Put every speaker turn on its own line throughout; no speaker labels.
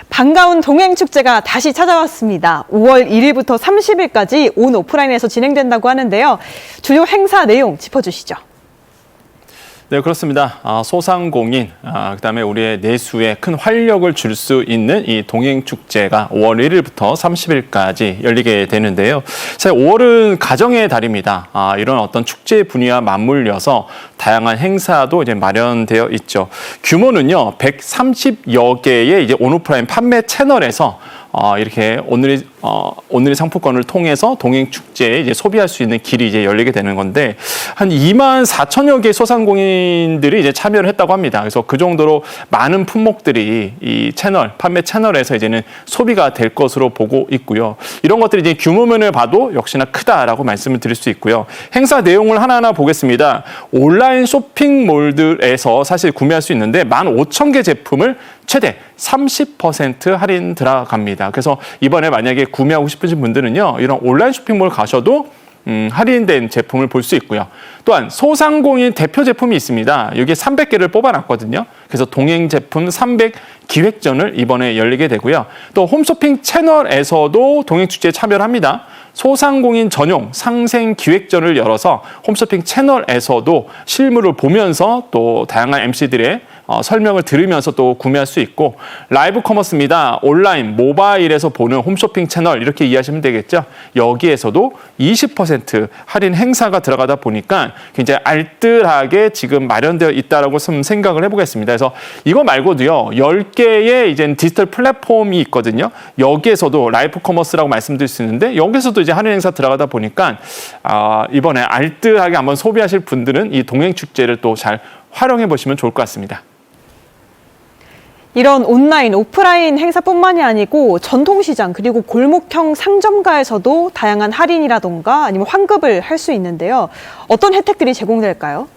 반가운 동행축제가 다시 찾아왔습니다. 5월 1일부터 30일까지 온 오프라인에서 진행된다고 하는데요. 주요 행사 내용 짚어주시죠.
네, 그렇습니다. 소상공인, 그다음에 우리의 내수에 큰 활력을 줄 수 있는 이 동행축제가 5월 1일부터 30일까지 열리게 되는데요. 사실 5월은 가정의 달입니다. 이런 어떤 축제 분위기와 맞물려서 다양한 행사도 이제 마련되어 있죠. 규모는요, 130여 개의 이제 온오프라인 판매 채널에서 이렇게 오늘의 상품권을 통해서 동행축제에 이제 소비할 수 있는 길이 이제 열리게 되는 건데, 한 2만 4천여 개의 소상공인들이 이제 참여를 했다고 합니다. 그래서 그 정도로 많은 품목들이 이 판매 채널에서 이제는 소비가 될 것으로 보고 있고요. 이런 것들이 이제 규모면을 봐도 역시나 크다라고 말씀을 드릴 수 있고요. 행사 내용을 하나하나 보겠습니다. 온라인 쇼핑몰들에서 사실 구매할 수 있는데 15,000개 제품을 최대 30% 할인 들어갑니다. 그래서 이번에 만약에 구매하고 싶으신 분들은요, 이런 온라인 쇼핑몰 가셔도 할인된 제품을 볼 수 있고요. 또한 소상공인 대표 제품이 있습니다. 여기에 300개를 뽑아놨거든요. 그래서 동행 제품 300 기획전을 이번에 열리게 되고요. 또 홈쇼핑 채널에서도 동행축제에 참여를 합니다. 소상공인 전용 상생 기획전을 열어서 홈쇼핑 채널에서도 실물을 보면서 또 다양한 MC들의 설명을 들으면서 또 구매할 수 있고, 라이브 커머스입니다. 온라인, 모바일에서 보는 홈쇼핑 채널 이렇게 이해하시면 되겠죠. 여기에서도 20% 할인 행사가 들어가다 보니까 굉장히 알뜰하게 지금 마련되어 있다라고 좀 생각을 해보겠습니다. 그래서 이거 말고도요, 10개의 이제 디지털 플랫폼이 있거든요. 여기에서도 라이브 커머스라고 말씀드릴 수 있는데, 여기서도 이제 할인 행사 들어가다 보니까 이번에 알뜰하게 한번 소비하실 분들은 이 동행축제를 또 잘 활용해 보시면 좋을 것 같습니다.
이런 온라인, 오프라인 행사뿐만이 아니고 전통시장 그리고 골목형 상점가에서도 다양한 할인이라던가 아니면 환급을 할 수 있는데요. 어떤 혜택들이 제공될까요?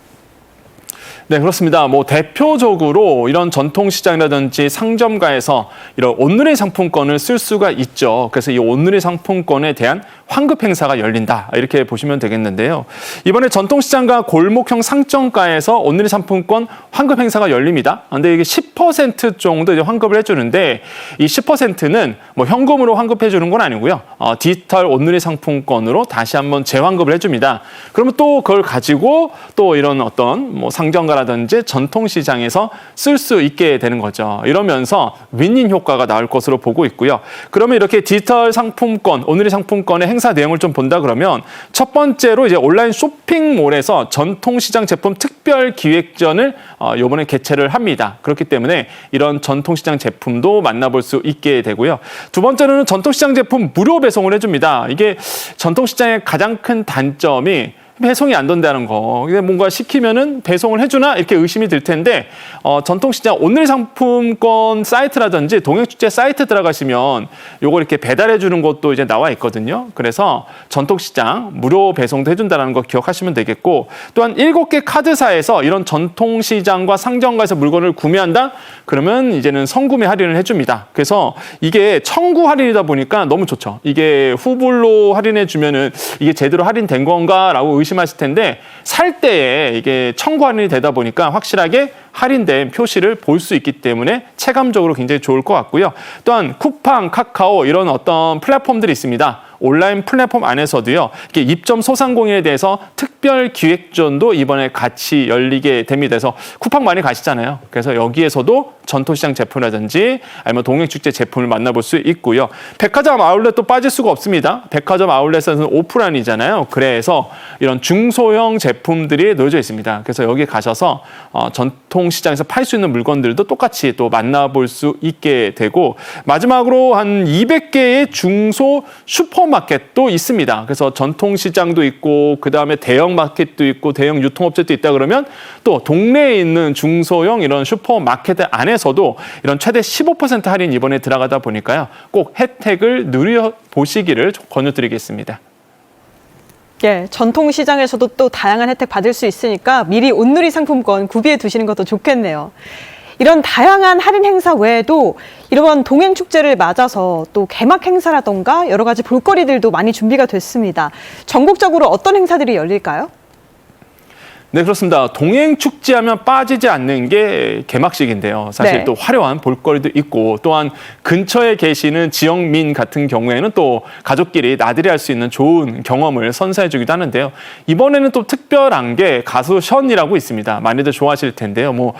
네, 그렇습니다. 대표적으로 이런 전통시장이라든지 상점가에서 이런 온누리 상품권을 쓸 수가 있죠. 그래서 이 온누리 상품권에 대한 환급 행사가 열린다, 이렇게 보시면 되겠는데요. 이번에 전통시장과 골목형 상점가에서 온누리 상품권 환급 행사가 열립니다. 근데 이게 10% 정도 이제 환급을 해주는데, 이 10%는 현금으로 환급해 주는 건 아니고요. 디지털 온누리 상품권으로 다시 한번 재환급을 해줍니다. 그러면 또 그걸 가지고 또 이런 어떤 상점가라든지 전통시장에서 쓸 수 있게 되는 거죠. 이러면서 윈윈 효과가 나올 것으로 보고 있고요. 그러면 이렇게 디지털 상품권, 온누리 상품권의 행사 내용을 좀 본다 그러면, 첫 번째로 이제 온라인 쇼핑몰에서 전통시장 제품 특별 기획전을 이번에 개최를 합니다. 그렇기 때문에 이런 전통시장 제품도 만나볼 수 있게 되고요. 두 번째로는 전통시장 제품 무료 배송을 해줍니다. 이게 전통시장의 가장 큰 단점이 배송이 안 된다는 거. 뭔가 시키면은 배송을 해주나 이렇게 의심이 들 텐데, 전통시장 온누리 상품권 사이트라든지 동행축제 사이트 들어가시면 요거 이렇게 배달해 주는 것도 이제 나와 있거든요. 그래서 전통시장 무료 배송도 해준다는 거 기억하시면 되겠고, 또한 7개 카드사에서 이런 전통시장과 상점가에서 물건을 구매한다? 그러면 이제는 선구매 할인을 해줍니다. 그래서 이게 청구 할인이다 보니까 너무 좋죠. 이게 후불로 할인해 주면은 이게 제대로 할인된 건가라고 의심하실 텐데, 살 때에 이게 청구 할인이 되다 보니까 확실하게 할인된 표시를 볼 수 있기 때문에 체감적으로 굉장히 좋을 것 같고요. 또한 쿠팡, 카카오 이런 어떤 플랫폼들이 있습니다. 온라인 플랫폼 안에서도요, 이렇게 입점 소상공인에 대해서 특별 기획전도 이번에 같이 열리게 됩니다. 그래서 쿠팡 많이 가시잖아요. 그래서 여기에서도 전통시장 제품이라든지 아니면 동행축제 제품을 만나볼 수 있고요. 백화점 아울렛도 빠질 수가 없습니다. 백화점 아울렛에서는 오프라인이잖아요. 그래서 이런 중소형 제품들이 놓여져 있습니다. 그래서 여기 가셔서 전통시장에서 팔 수 있는 물건들도 똑같이 또 만나볼 수 있게 되고, 마지막으로 한 200개의 중소 슈퍼마켓도 있습니다. 그래서 전통시장도 있고, 그 다음에 대형 마켓도 있고, 대형 유통업체도 있다 그러면 또 동네에 있는 중소형 이런 슈퍼마켓 안에서도 이런 최대 15% 할인 이번에 들어가다 보니까요, 꼭 혜택을 누려보시기를 권유드리겠습니다.
예, 전통시장에서도 또 다양한 혜택 받을 수 있으니까 미리 온누리 상품권 구비해 두시는 것도 좋겠네요. 이런 다양한 할인 행사 외에도 이런 동행축제를 맞아서 또 개막 행사라던가 여러 가지 볼거리들도 많이 준비가 됐습니다. 전국적으로 어떤 행사들이 열릴까요?
네, 그렇습니다. 동행축제하면 빠지지 않는 게 개막식인데요. 사실
네.
또 화려한 볼거리도 있고 또한 근처에 계시는 지역민 같은 경우에는 또 가족끼리 나들이 할 수 있는 좋은 경험을 선사해주기도 하는데요. 이번에는 또 특별한 게 가수 션이라고 있습니다. 많이들 좋아하실 텐데요. 뭐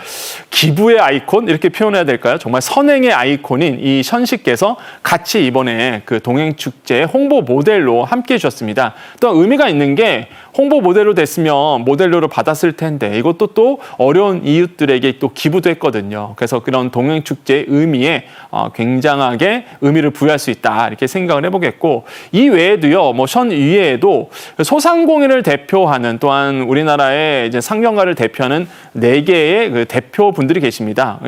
기부의 아이콘 이렇게 표현해야 될까요? 정말 선행의 아이콘인 이 션 씨께서 같이 이번에 그 동행축제 홍보 모델로 함께해 주셨습니다. 또 의미가 있는 게 홍보 모델로 됐으면 모델료를 받았을 텐데 이것도 또 어려운 이웃들에게 또 기부도 했거든요. 그래서 그런 동행축제의 의미에 굉장하게 의미를 부여할 수 있다 이렇게 생각을 해보겠고 이 외에도요. 뭐 션 이외에도 소상공인을 대표하는 또한 우리나라의 이제 상경가를 대표하는 4개의 그 대표분들이 계십니다.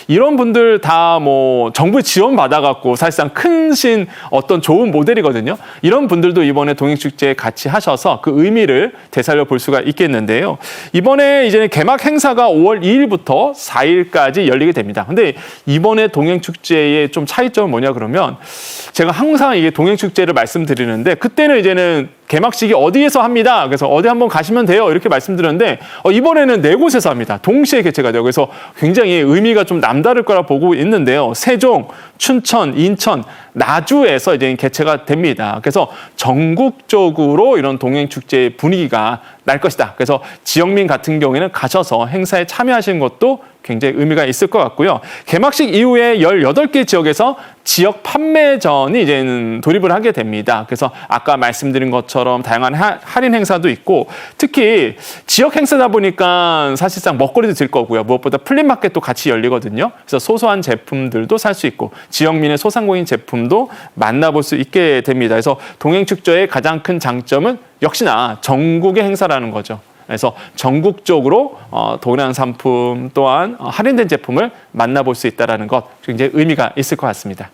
이런 분들 다 뭐 정부 지원 받아갖고 사실상 큰신 어떤 좋은 모델이거든요. 이런 분들도 이번에 동행축제에 같이 하셔서 그 의미를 되살려 볼 수가 있겠는데요. 이번에 이제 개막 행사가 5월 2일부터 4일까지 열리게 됩니다. 근데 이번에 동행축제의 좀 차이점은 뭐냐 그러면 제가 항상 이게 동행축제를 말씀드리는데 그때는 이제는 개막식이 어디에서 합니다. 그래서 어디 한번 가시면 돼요. 이렇게 말씀드렸는데 이번에는 4곳에서 합니다. 동시에 개최가 되고 그래서 굉장히 의미가 좀 남다를 거라 보고 있는데요. 세종, 춘천, 인천, 나주에서 이제 개최가 됩니다. 그래서 전국적으로 이런 동행축제의 분위기가 날 것이다. 그래서 지역민 같은 경우에는 가셔서 행사에 참여하시는 것도 굉장히 의미가 있을 것 같고요. 개막식 이후에 18개 지역에서 지역 판매전이 이제는 돌입을 하게 됩니다. 그래서 아까 말씀드린 것처럼 다양한 할인 행사도 있고 특히 지역 행사다 보니까 사실상 먹거리도 들 거고요. 무엇보다 플립마켓도 같이 열리거든요. 그래서 소소한 제품들도 살 수 있고 지역민의 소상공인 제품도 만나볼 수 있게 됩니다. 그래서 동행축제의 가장 큰 장점은 역시나 전국의 행사라는 거죠. 그래서 전국적으로 동일한 상품 또한 할인된 제품을 만나볼 수 있다는 것 굉장히 의미가 있을 것 같습니다.